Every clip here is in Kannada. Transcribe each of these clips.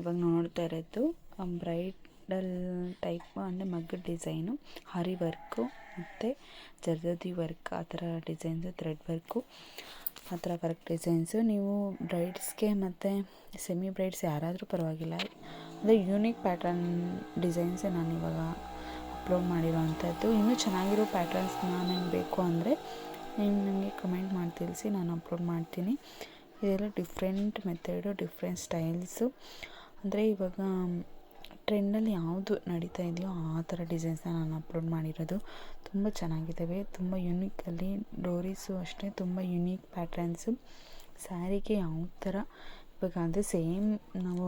ಇವಾಗ ನೋಡ್ತಾ ಇರೋದು ಬ್ರೈಡಲ್ ಟೈಪ್ ಅಂದರೆ ಮಗ್ಗದ ಡಿಸೈನು, ಹಾರಿ ವರ್ಕು ಮತ್ತು ಜರ್ದೋದಿ ವರ್ಕ್, ಆ ಥರ ಡಿಸೈನ್ಸು, ಥ್ರೆಡ್ ವರ್ಕು, ಆ ಥರ ವರ್ಕ್ ಡಿಸೈನ್ಸು. ನೀವು ಬ್ರೈಡ್ಸ್ಗೆ ಮತ್ತು ಸೆಮಿ ಬ್ರೈಡ್ಸ್ ಯಾರಾದರೂ ಪರವಾಗಿಲ್ಲ, ಅಂದರೆ ಯೂನಿಕ್ ಪ್ಯಾಟರ್ನ್ ಡಿಸೈನ್ಸೇ ನಾನು ಇವಾಗ ಅಪ್ಲೋಡ್ ಮಾಡಿರೋವಂಥದ್ದು. ಇನ್ನೂ ಚೆನ್ನಾಗಿರೋ ಪ್ಯಾಟರ್ನ್ಸ್ ನನಗೆ ಬೇಕು ಅಂದರೆ ನೀವು ನನಗೆ ಕಮೆಂಟ್ ಮಾಡಿ ತಿಳಿಸಿ, ನಾನು ಅಪ್ಲೋಡ್ ಮಾಡ್ತೀನಿ. ಇದೆಲ್ಲ ಡಿಫ್ರೆಂಟ್ ಮೆಥಡು, ಡಿಫ್ರೆಂಟ್ ಸ್ಟೈಲ್ಸು, ಅಂದರೆ ಇವಾಗ ಟ್ರೆಂಡಲ್ಲಿ ಯಾವುದು ನಡೀತಾ ಇದೆಯೋ ಆ ಥರ ಡಿಸೈನ್ಸ್ನ ನಾನು ಅಪ್ಲೋಡ್ ಮಾಡಿರೋದು. ತುಂಬ ಚೆನ್ನಾಗಿದ್ದಾವೆ, ತುಂಬ ಯುನೀಕಲ್ಲಿ. ಡೋರೀಸು ಅಷ್ಟೇ ತುಂಬ ಯುನೀಕ್ ಪ್ಯಾಟ್ರನ್ಸು. ಸ್ಯಾರಿಗೆ ಯಾವ ಥರ ಇವಾಗ ಅಂದರೆ ಸೇಮ್ ನಾವು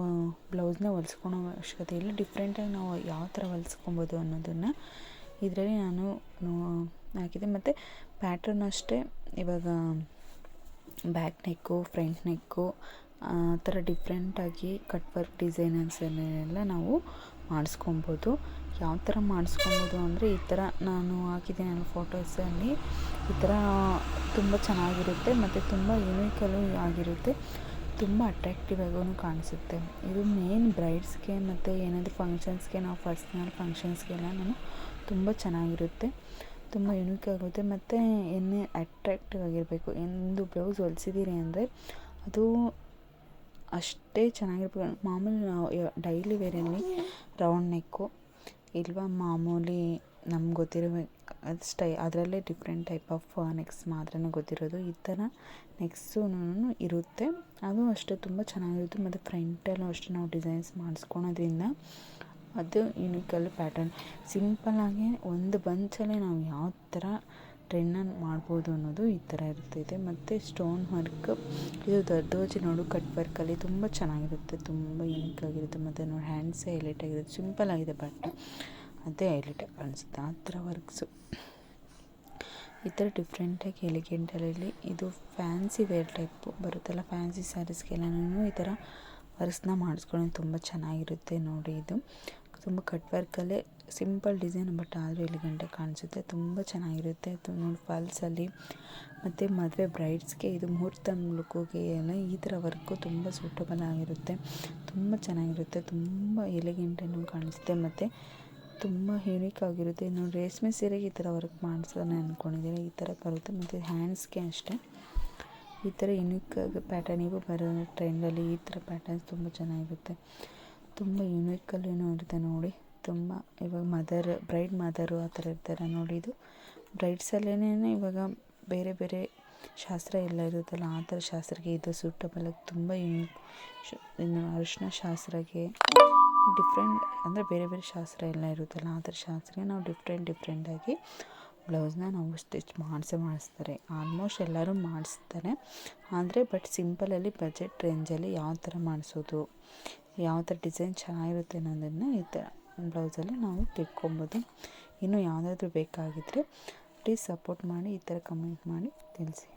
ಬ್ಲೌಸ್ನ ಹೊಲ್ಸ್ಕೊಳೋ ಅವಶ್ಯಕತೆ ಇಲ್ಲ, ಡಿಫ್ರೆಂಟಾಗಿ ನಾವು ಯಾವ ಥರ ಹೊಲ್ಸ್ಕೊಬೋದು ಅನ್ನೋದನ್ನು ಇದರಲ್ಲಿ ನಾನು ಹಾಕಿದೆ. ಮತ್ತು ಪ್ಯಾಟ್ರನ್ ಅಷ್ಟೇ ಇವಾಗ ಬ್ಯಾಕ್ ನೆಕ್ಕು, ಫ್ರಂಟ್ ನೆಕ್ಕು, ಆ ಥರ ಡಿಫ್ರೆಂಟಾಗಿ ಕಟ್ ವರ್ಕ್ ಡಿಸೈನರ್ಸನ್ನೆಲ್ಲ ನಾವು ಮಾಡಿಸ್ಕೊಬೋದು. ಯಾವ ಥರ ಮಾಡಿಸ್ಕೊಬೋದು ಅಂದರೆ ಈ ಥರ ನಾನು ಹಾಕಿದ್ದೀನಲ್ಲ ಫೋಟೋಸಲ್ಲಿ, ಈ ಥರ ತುಂಬ ಚೆನ್ನಾಗಿರುತ್ತೆ ಮತ್ತು ತುಂಬ ಯುನೀಕಲ್ಲೂ ಆಗಿರುತ್ತೆ, ತುಂಬ ಅಟ್ರ್ಯಾಕ್ಟಿವ್ ಆಗೂ ಕಾಣಿಸುತ್ತೆ. ಇದು ಮೇನ್ ಬ್ರೈಡ್ಸ್ಗೆ ಮತ್ತು ಏನಾದರೂ ಫಂಕ್ಷನ್ಸ್ಗೆ, ನಾವು ಪರ್ಸ್ನಲ್ ಫಂಕ್ಷನ್ಸ್ಗೆಲ್ಲ ನಾನು ತುಂಬ ಚೆನ್ನಾಗಿರುತ್ತೆ, ತುಂಬ ಯುನೀಕ್ ಆಗುತ್ತೆ. ಮತ್ತು ಏನೇ ಅಟ್ರ್ಯಾಕ್ಟಿವ್ ಆಗಿರಬೇಕು. ಒಂದು ಬ್ಲೌಸ್ ಹೊಲ್ಸಿದ್ದೀರಿ ಅಂದರೆ ಅದು ಅಷ್ಟೇ ಚೆನ್ನಾಗಿರ್ಬೇಕು. ಮಾಮೂಲಿ ನಾವು ಡೈಲಿ ವೇರಲ್ಲಿ ರೌಂಡ್ ನೆಕ್ಕು ಇಲ್ವಾ ಮಾಮೂಲಿ ನಮ್ಗೆ ಗೊತ್ತಿರೋ ಅದರಲ್ಲೇ ಡಿಫ್ರೆಂಟ್ ಟೈಪ್ ಆಫ್ ನೆಕ್ಸ್ ಮಾತ್ರ ಗೊತ್ತಿರೋದು, ಈ ಥರ ನೆಕ್ಸೂ ಇರುತ್ತೆ. ಅದು ಅಷ್ಟೇ ತುಂಬ ಚೆನ್ನಾಗಿರುತ್ತೆ. ಮತ್ತು ಫ್ರಂಟಲ್ಲೂ ಅಷ್ಟೇ ನಾವು ಡಿಸೈನ್ಸ್ ಮಾಡಿಸ್ಕೊಳೋದ್ರಿಂದ ಅದು ಯುನೀಕಲ್ ಪ್ಯಾಟರ್ನ್. ಸಿಂಪಲ್ಲಾಗಿ ಒಂದು ಬಂಚಲ್ಲೇ ನಾವು ಯಾವ ಥರ ಟ್ರೆಂಡನ್ನು ಮಾಡ್ಬೋದು ಅನ್ನೋದು ಈ ಥರ ಇರ್ತೈತೆ. ಮತ್ತು ಸ್ಟೋನ್ ವರ್ಕ್, ಇದು ದರ್ದೋಜಿ ನೋಡು ಕಟ್ ವರ್ಕಲ್ಲಿ ತುಂಬ ಚೆನ್ನಾಗಿರುತ್ತೆ, ತುಂಬ ಯುನೀಕ್ ಆಗಿರುತ್ತೆ. ಮತ್ತು ನೋಡಿ ಹ್ಯಾಂಡ್ಸೇ ಹೈಲೈಟ್ ಆಗಿರುತ್ತೆ, ಸಿಂಪಲ್ ಆಗಿದೆ ಬಟ್ ಅದೇ ಹೈಲೈಟಾಗಿ ಕಾಣಿಸುತ್ತೆ ಆ ಥರ ವರ್ಕ್ಸು. ಈ ಥರ ಡಿಫ್ರೆಂಟಾಗಿ ಎಲಿಗೆಂಟಲ್ಲಿ ಇದು ಫ್ಯಾನ್ಸಿ ವೇರ್ ಟೈಪು ಬರುತ್ತಲ್ಲ, ಫ್ಯಾನ್ಸಿ ಸ್ಯಾರೀಸ್ಗೆಲ್ಲನೂ ಈ ಥರ ವರ್ಕ್ಸ್ನ ಮಾಡಿಸ್ಕೊಂಡು ತುಂಬ ಚೆನ್ನಾಗಿರುತ್ತೆ. ನೋಡಿ ಇದು ತುಂಬ ಕಟ್ ವರ್ಕಲ್ಲೇ ಸಿಂಪಲ್ ಡಿಸೈನ್, ಬಟ್ ಆದರೂ ಎಲಿಗೆಂಟಾಗಿ ಕಾಣಿಸುತ್ತೆ, ತುಂಬ ಚೆನ್ನಾಗಿರುತ್ತೆ. ನೋಡಿ ಫಾಲ್ಸಲ್ಲಿ ಮತ್ತು ಮದುವೆ ಬ್ರೈಡ್ಸ್ಗೆ ಇದು ಮುಹೂರ್ತ ಲುಕ್ಕಿಗೆ ಎಲ್ಲ ಈ ಥರ ವರ್ಕು ತುಂಬ ಸೂಟಬಲ್ ಆಗಿರುತ್ತೆ, ತುಂಬ ಚೆನ್ನಾಗಿರುತ್ತೆ, ತುಂಬ ಎಲಿಗೆಂಟನ್ನು ಕಾಣಿಸುತ್ತೆ ಮತ್ತು ತುಂಬ ಯುನೀಕ್ ಆಗಿರುತ್ತೆ. ನೋಡಿ ರೇಷ್ಮೆ ಸೀರೆಗೆ ಈ ಥರ ವರ್ಕ್ ಮಾಡಿಸೋಣ ಅಂದ್ಕೊಂಡಿದ್ದೀನಿ, ಈ ಥರ ಬರುತ್ತೆ. ಮತ್ತು ಹ್ಯಾಂಡ್ಸ್ಗೆ ಅಷ್ಟೇ ಈ ಥರ ಯುನೀಕಾಗಿ ಪ್ಯಾಟರ್ನ್ ಇವು ಬರೋ ಟ್ರೆಂಡಲ್ಲಿ ಈ ಥರ ಪ್ಯಾಟರ್ನ್ಸ್ ತುಂಬ ಚೆನ್ನಾಗಿರುತ್ತೆ, ತುಂಬ ಯುನೀಕಲ್ಲೂ ಇರುತ್ತೆ. ನೋಡಿ ತುಂಬ ಇವಾಗ ಬ್ರೈಡ್ ಮದರು ಆ ಥರ ಇರ್ತಾರೆ ನೋಡಿ. ಇದು ಬ್ರೈಡ್ಸಲ್ಲೇ ಇವಾಗ ಬೇರೆ ಬೇರೆ ಶಾಸ್ತ್ರ ಎಲ್ಲ ಇರುತ್ತಲ್ಲ, ಆ ಥರ ಶಾಸ್ತ್ರಕ್ಕೆ ಇದು ಸೂಟಬಲಾಗಿ ತುಂಬ ಯುನೀಕ್. ಇನ್ನು ಅರಿಶಿನ ಶಾಸ್ತ್ರಕ್ಕೆ ಡಿಫ್ರೆಂಟ್ ಅಂದರೆ ಬೇರೆ ಬೇರೆ ಶಾಸ್ತ್ರ ಎಲ್ಲ ಇರುತ್ತಲ್ಲ, ಆ ಥರ ಶಾಸ್ತ್ರಕ್ಕೆ ನಾವು ಡಿಫ್ರೆಂಟಾಗಿ ಬ್ಲೌಸ್ನ ನಾವು ಸ್ಟಿಚ್ ಮಾಡಿಸ್ತಾರೆ. ಆಲ್ಮೋಸ್ಟ್ ಎಲ್ಲರೂ ಮಾಡಿಸ್ತಾರೆ, ಆದರೆ ಬಟ್ ಸಿಂಪಲಲ್ಲಿ ಬಜೆಟ್ ರೇಂಜಲ್ಲಿ ಯಾವ ಥರ ಮಾಡಿಸೋದು, ಯಾವ ಥರ ಡಿಸೈನ್ ಚೆನ್ನಾಗಿರುತ್ತೆ ಅನ್ನೋದನ್ನು ಈ ಥರ ಬ್ಲೌಸಲ್ಲಿ ನಾವು ತಿಳ್ಕೊಬೋದು. ಇನ್ನೂ ಯಾವುದಾದ್ರೂ ಬೇಕಾಗಿದ್ದರೆ ಪ್ಲೀಸ್ ಸಪೋರ್ಟ್ ಮಾಡಿ, ಈ ಥರ ಕಮೆಂಟ್ ಮಾಡಿ ತಿಳಿಸಿ.